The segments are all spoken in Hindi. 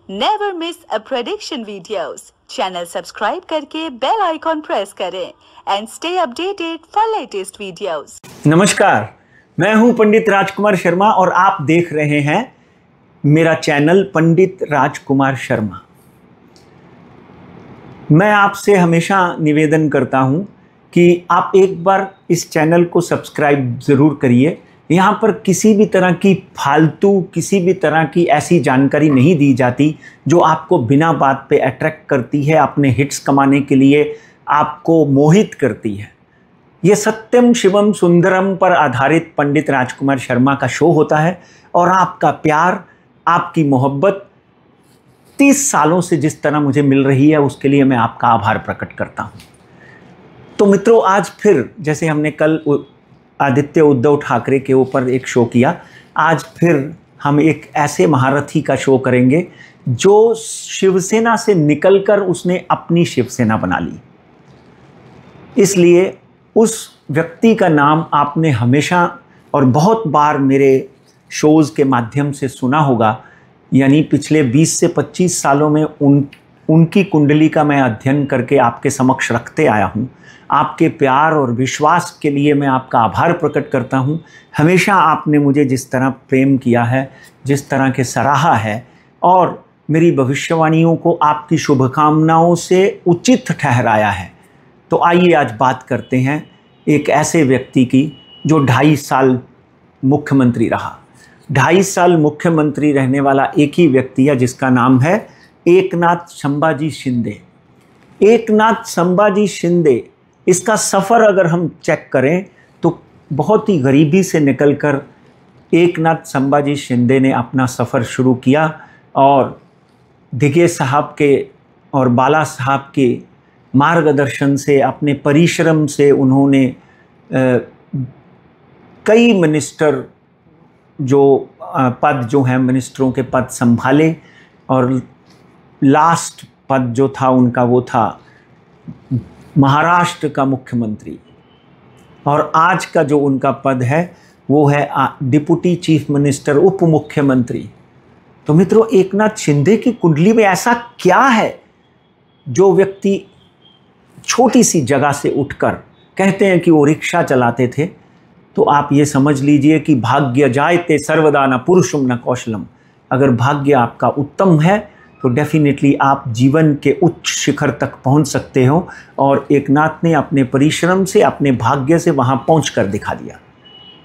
नेवर मिस अ प्रेडिक्शन वीडियोस। चैनल सब्सक्राइब करके बेल आइकॉन प्रेस करें and stay updated for latest videos. नमस्कार, मैं हूं पंडित राजकुमार शर्मा और आप देख रहे हैं मेरा चैनल पंडित राजकुमार शर्मा। मैं आपसे हमेशा निवेदन करता हूं कि आप एक बार इस चैनल को सब्सक्राइब ज़रूर करिए। यहाँ पर किसी भी तरह की फालतू, किसी भी तरह की ऐसी जानकारी नहीं दी जाती जो आपको बिना बात पे अट्रैक्ट करती है, अपने हिट्स कमाने के लिए आपको मोहित करती है। ये सत्यम शिवम सुंदरम पर आधारित पंडित राजकुमार शर्मा का शो होता है और आपका प्यार, आपकी मोहब्बत 30 सालों से जिस तरह मुझे मिल रही है उसके लिए मैं आपका आभार प्रकट करता हूँ। तो मित्रों, आज फिर जैसे हमने कल आदित्य उद्धव ठाकरे के ऊपर एक शो किया, आज फिर हम एक ऐसे महारथी का शो करेंगे जो शिवसेना से निकलकर उसने अपनी शिवसेना बना ली। इसलिए उस व्यक्ति का नाम आपने हमेशा और बहुत बार मेरे शोज़ के माध्यम से सुना होगा। यानी पिछले 20 से 25 सालों में उनकी कुंडली का मैं अध्ययन करके आपके समक्ष रखते आया हूँ। आपके प्यार और विश्वास के लिए मैं आपका आभार प्रकट करता हूँ। हमेशा आपने मुझे जिस तरह प्रेम किया है, जिस तरह के सराहा है और मेरी भविष्यवाणियों को आपकी शुभकामनाओं से उचित ठहराया है। तो आइए आज बात करते हैं एक ऐसे व्यक्ति की जो 2.5 साल मुख्यमंत्री रहा। 2.5 साल मुख्यमंत्री रहने वाला एक ही व्यक्ति है जिसका नाम है एकनाथ संभाजी शिंदे। एकनाथ संभाजी शिंदे, इसका सफ़र अगर हम चेक करें तो बहुत ही गरीबी से निकलकर एकनाथ संभाजी शिंदे ने अपना सफ़र शुरू किया और दिघे साहब के और बाला साहब के मार्गदर्शन से, अपने परिश्रम से उन्होंने कई मिनिस्टर पद जो हैं मिनिस्टरों के पद संभाले और लास्ट पद जो था उनका वो था महाराष्ट्र का मुख्यमंत्री। और आज का जो उनका पद है वो है डिप्टी चीफ मिनिस्टर, उप मुख्यमंत्री। तो मित्रों, एकनाथ शिंदे की कुंडली में ऐसा क्या है जो व्यक्ति छोटी सी जगह से उठकर, कहते हैं कि वो रिक्शा चलाते थे, तो आप ये समझ लीजिए कि भाग्य जायते सर्वदा न पुरुषम न कौशलम। अगर भाग्य आपका उत्तम है तो डेफिनेटली आप जीवन के उच्च शिखर तक पहुंच सकते हो। और एकनाथ ने अपने परिश्रम से, अपने भाग्य से वहां पहुंच कर दिखा दिया।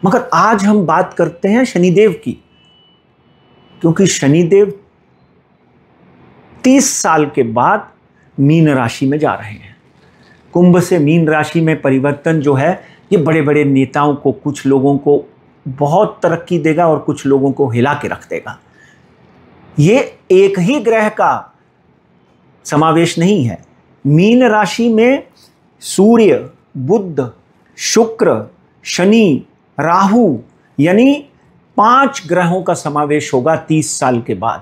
मगर आज हम बात करते हैं शनिदेव की, क्योंकि शनिदेव 30 साल के बाद मीन राशि में जा रहे हैं। कुंभ से मीन राशि में परिवर्तन जो है ये बड़े बड़े नेताओं को, कुछ लोगों को बहुत तरक्की देगा और कुछ लोगों को हिला के रख देगा। ये एक ही ग्रह का समावेश नहीं है। मीन राशि में सूर्य, बुध, शुक्र, शनि, राहु, यानी 5 ग्रहों का समावेश होगा 30 साल के बाद।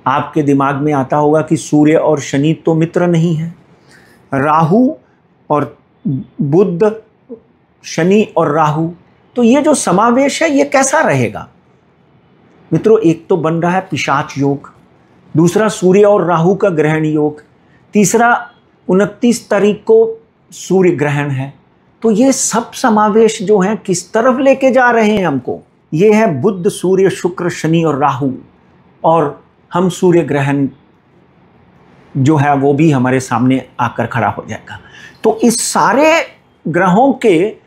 आपके दिमाग में आता होगा कि सूर्य और शनि तो मित्र नहीं है। राहु और बुध, शनि और राहु, तो ये जो समावेश है ये कैसा रहेगा मित्रों? एक तो बन रहा है पिशाच योग, दूसरा सूर्य और राहु का ग्रहण योग, तीसरा 29 तारीख को सूर्य ग्रहण है। तो ये सब समावेश जो हैं किस तरफ लेके जा रहे हैं हमको? ये है बुध, सूर्य, शुक्र, शनि और राहु। और हम सूर्य ग्रहण जो है वो भी हमारे सामने आकर खड़ा हो जाएगा। तो इस सारे ग्रहों के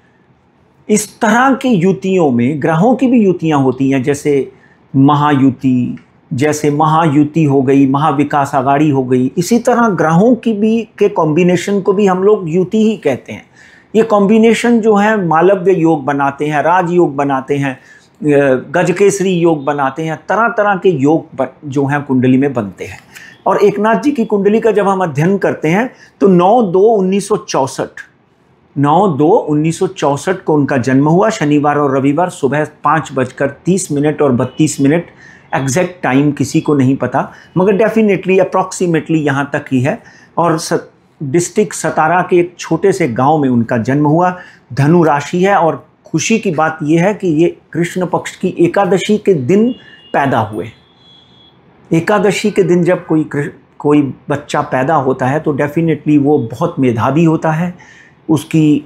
इस तरह की युतियों में, ग्रहों की भी युतियां होती हैं, जैसे महायुति, जैसे महायुति हो गई, महाविकास आघाड़ी हो गई, इसी तरह ग्रहों की भी के कॉम्बिनेशन को भी हम लोग युति ही कहते हैं। ये कॉम्बिनेशन जो है मालव्य योग बनाते हैं, राजयोग बनाते हैं, गजकेसरी योग बनाते हैं, तरह तरह के योग जो हैं कुंडली में बनते हैं। और एकनाथ जी की कुंडली का जब हम अध्ययन करते हैं तो 9/2/1964 को उनका जन्म हुआ। शनिवार और रविवार सुबह 5:30 और 32 मिनट। एग्जैक्ट टाइम किसी को नहीं पता, मगर डेफिनेटली अप्रॉक्सीमेटली यहाँ तक ही है। और डिस्ट्रिक्ट सतारा के एक छोटे से गांव में उनका जन्म हुआ। धनु राशि है और खुशी की बात यह है कि ये कृष्ण पक्ष की एकादशी के दिन पैदा हुए। एकादशी के दिन जब कोई बच्चा पैदा होता है तो डेफिनेटली वो बहुत मेधावी होता है, उसकी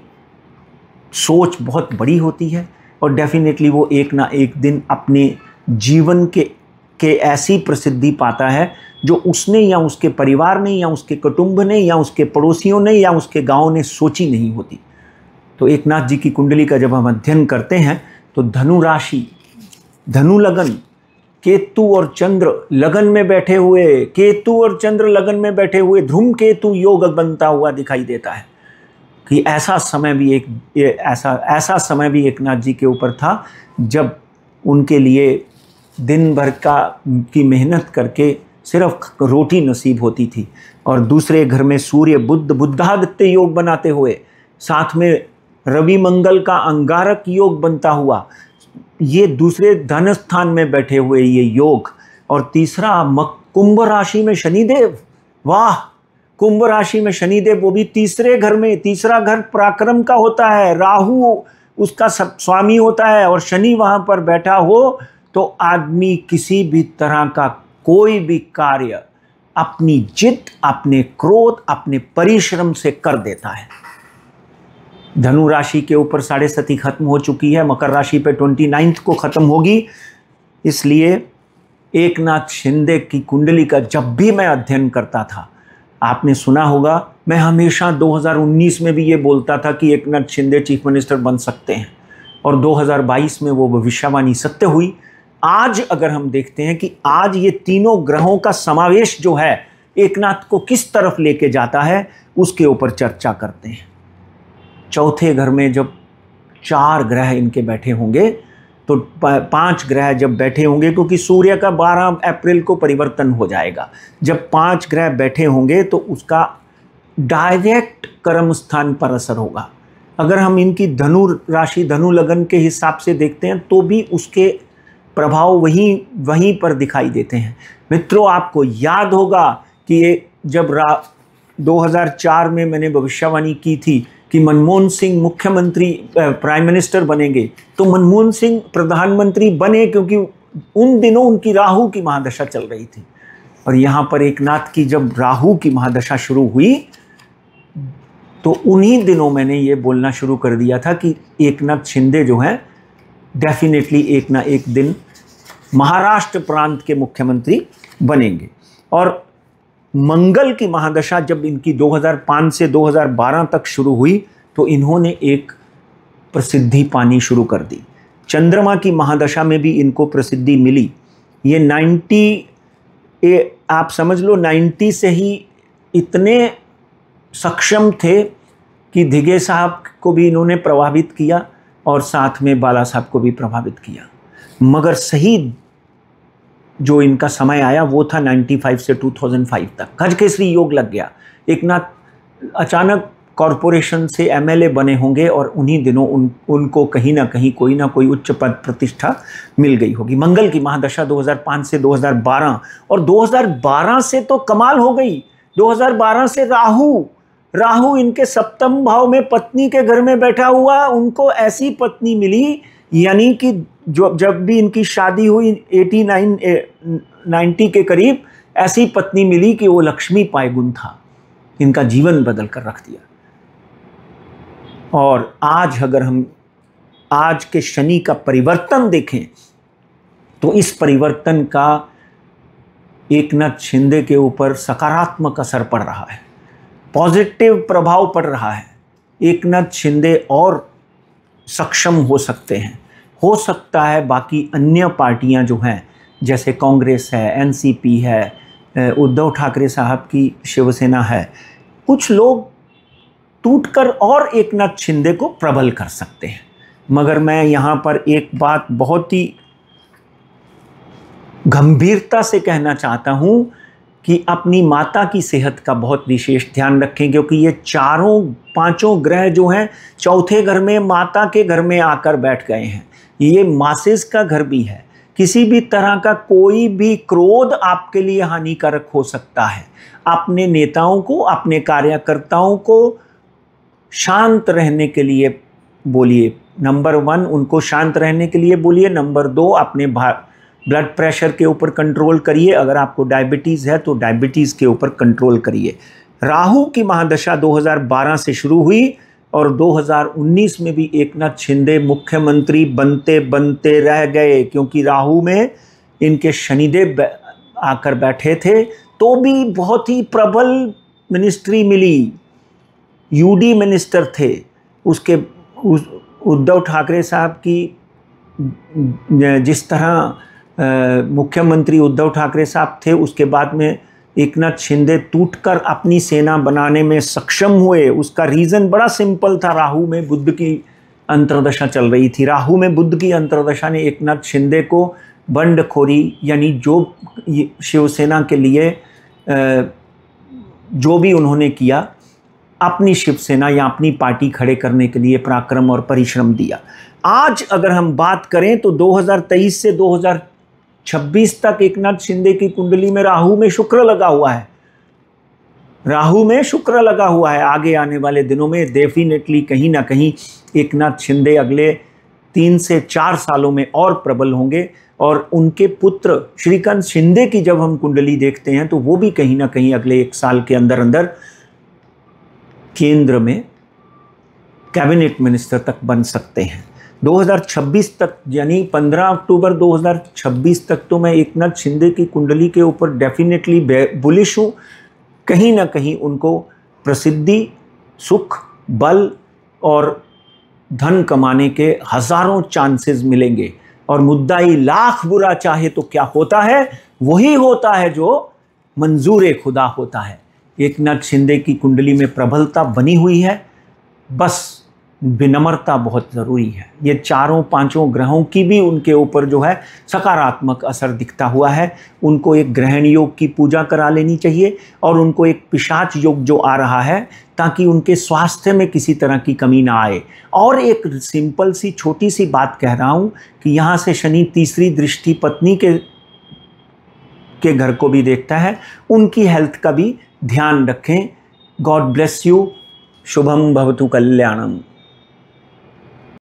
सोच बहुत बड़ी होती है और डेफिनेटली वो एक ना एक दिन अपने जीवन के ऐसी प्रसिद्धि पाता है जो उसने या उसके परिवार ने या उसके कुटुंब ने या उसके पड़ोसियों ने या उसके गांव ने सोची नहीं होती। तो एकनाथ जी की कुंडली का जब हम अध्ययन करते हैं तो धनु राशि, धनु लगन, केतु और चंद्र लगन में बैठे हुए, केतु और चंद्र लगन में बैठे हुए ध्रुम केतु योग बनता हुआ दिखाई देता है कि ऐसा समय भी एकनाथ जी के ऊपर था जब उनके लिए दिन भर की मेहनत करके सिर्फ रोटी नसीब होती थी। और दूसरे घर में सूर्य बुद्धादित्य योग बनाते हुए, साथ में रवि मंगल का अंगारक योग बनता हुआ, ये दूसरे धन स्थान में बैठे हुए ये योग। और तीसरा कुंभ राशि में शनिदेव, वाह, कुंभ राशि में शनिदेव, वो भी तीसरे घर में। तीसरा घर पराक्रम का होता है, राहु उसका स्वामी होता है और शनि वहां पर बैठा हो तो आदमी किसी भी तरह का कोई भी कार्य अपनी जिद, अपने क्रोध, अपने परिश्रम से कर देता है। धनु राशि के ऊपर 7.5 खत्म हो चुकी है, मकर राशि पे 29 को खत्म होगी। इसलिए एकनाथ शिंदे की कुंडली का जब भी मैं अध्ययन करता था, आपने सुना होगा, मैं हमेशा 2019 में भी ये बोलता था कि एकनाथ शिंदे चीफ मिनिस्टर बन सकते हैं और 2022 में वो भविष्यवाणी सत्य हुई। आज अगर हम देखते हैं कि आज ये तीनों ग्रहों का समावेश जो है एकनाथ को किस तरफ लेके जाता है, उसके ऊपर चर्चा करते हैं। चौथे घर में जब 4 ग्रह इनके बैठे होंगे तो 5 ग्रह जब बैठे होंगे, क्योंकि सूर्य का 12 अप्रैल को परिवर्तन हो जाएगा, जब 5 ग्रह बैठे होंगे तो उसका डायरेक्ट कर्म स्थान पर असर होगा। अगर हम इनकी धनु राशि, धनु लगन के हिसाब से देखते हैं तो भी उसके प्रभाव वहीं पर दिखाई देते हैं। मित्रों, आपको याद होगा कि ये जब 2004 में मैंने भविष्यवाणी की थी कि मनमोहन सिंह मुख्यमंत्री प्राइम मिनिस्टर बनेंगे, तो मनमोहन सिंह प्रधानमंत्री बने क्योंकि उन दिनों उनकी राहु की महादशा चल रही थी। और यहाँ पर एकनाथ की जब राहु की महादशा शुरू हुई तो उन्हीं दिनों मैंने ये बोलना शुरू कर दिया था कि एकनाथ शिंदे जो हैं डेफिनेटली एक ना एक दिन महाराष्ट्र प्रांत के मुख्यमंत्री बनेंगे। और मंगल की महादशा जब इनकी 2005 से 2012 तक शुरू हुई तो इन्होंने एक प्रसिद्धि पानी शुरू कर दी। चंद्रमा की महादशा में भी इनको प्रसिद्धि मिली। ये 90 आप समझ लो 90 से ही इतने सक्षम थे कि धिगे साहब को भी इन्होंने प्रभावित किया और साथ में बाला साहब को भी प्रभावित किया। मगर सही जो इनका समय आया वो था 95 से 2005 तक। गजकेसरी योग लग गया। एकनाथ अचानक कॉरपोरेशन से एमएलए बने होंगे और उन्हीं दिनों उनको कहीं ना कहीं कोई ना कोई उच्च पद प्रतिष्ठा मिल गई होगी। मंगल की महादशा 2005 से 2012 और 2012 से तो कमाल हो गई। 2012 से राहु इनके 7वें भाव में पत्नी के घर में बैठा हुआ, उनको ऐसी पत्नी मिली, यानी कि जब भी इनकी शादी हुई 89-90 के करीब, ऐसी पत्नी मिली कि वो लक्ष्मी पायगुण था। इनका जीवन बदल कर रख दिया। और आज अगर हम आज के शनि का परिवर्तन देखें तो इस परिवर्तन का एकनाथ शिंदे के ऊपर सकारात्मक असर पड़ रहा है, पॉजिटिव प्रभाव पड़ रहा है। एकनाथ शिंदे और सक्षम हो सकते हैं। हो सकता है बाकी अन्य पार्टियां जो हैं, जैसे कांग्रेस है, एनसीपी है, उद्धव ठाकरे साहब की शिवसेना है, कुछ लोग टूटकर और एकनाथ शिंदे को प्रबल कर सकते हैं। मगर मैं यहाँ पर एक बात बहुत ही गंभीरता से कहना चाहता हूँ कि अपनी माता की सेहत का बहुत विशेष ध्यान रखें, क्योंकि ये 4-5 ग्रह जो हैं चौथे घर में, माता के घर में आकर बैठ गए हैं। ये मासिस का घर भी है। किसी भी तरह का कोई भी क्रोध आपके लिए हानिकारक हो सकता है। अपने नेताओं को, अपने कार्यकर्ताओं को शांत रहने के लिए बोलिए। नंबर 1 उनको शांत रहने के लिए बोलिए। नंबर 2 अपने ब्लड प्रेशर के ऊपर कंट्रोल करिए, अगर आपको डायबिटीज़ है तो डायबिटीज़ के ऊपर कंट्रोल करिए। राहु की महादशा 2012 से शुरू हुई और 2019 में भी एकनाथ शिंदे मुख्यमंत्री बनते बनते रह गए, क्योंकि राहु में इनके शनिदेव आकर बैठे थे, तो भी बहुत ही प्रबल मिनिस्ट्री मिली। यूडी मिनिस्टर थे, उसके उद्धव ठाकरे साहब की जिस तरह मुख्यमंत्री उद्धव ठाकरे साहब थे, उसके बाद में एकनाथ शिंदे टूटकर अपनी सेना बनाने में सक्षम हुए। उसका रीज़न बड़ा सिंपल था, राहु में बुध की अंतर्दशा चल रही थी। राहु में बुध की अंतर्दशा ने एकनाथ शिंदे को बंडखोरी, यानी जो शिवसेना के लिए जो भी उन्होंने किया, अपनी शिवसेना या अपनी पार्टी खड़े करने के लिए पराक्रम और परिश्रम दिया। आज अगर हम बात करें तो 2023 से 2026 तक एकनाथ शिंदे की कुंडली में राहु में शुक्र लगा हुआ है। राहु में शुक्र लगा हुआ है। आगे आने वाले दिनों में डेफिनेटली कहीं ना कहीं एकनाथ शिंदे अगले 3 से 4 सालों में और प्रबल होंगे, और उनके पुत्र श्रीकांत शिंदे की जब हम कुंडली देखते हैं तो वो भी कहीं ना कहीं अगले 1 साल के अंदर अंदर केंद्र में कैबिनेट मिनिस्टर तक बन सकते हैं। 2026 तक, यानी 15 अक्टूबर 2026 तक तो मैं एकनाथ शिंदे की कुंडली के ऊपर डेफिनेटली बुलिश हूँ। कहीं ना कहीं उनको प्रसिद्धि, सुख, बल और धन कमाने के हजारों चांसेस मिलेंगे। और मुद्दा ही लाख बुरा चाहे तो क्या होता है, वही होता है जो मंजूर खुदा होता है। एकनाथ शिंदे की कुंडली में प्रबलता बनी हुई है, बस विनम्रता बहुत ज़रूरी है। ये 4-5 ग्रहों की भी उनके ऊपर जो है सकारात्मक असर दिखता हुआ है। उनको एक ग्रहण योग की पूजा करा लेनी चाहिए, और उनको एक पिशाच योग जो आ रहा है, ताकि उनके स्वास्थ्य में किसी तरह की कमी ना आए। और एक सिंपल सी छोटी सी बात कह रहा हूँ कि यहाँ से शनि तीसरी दृष्टि पत्नी के घर को भी देखता है, उनकी हेल्थ का भी ध्यान रखें। God bless you. शुभम भवतु कल्याणम।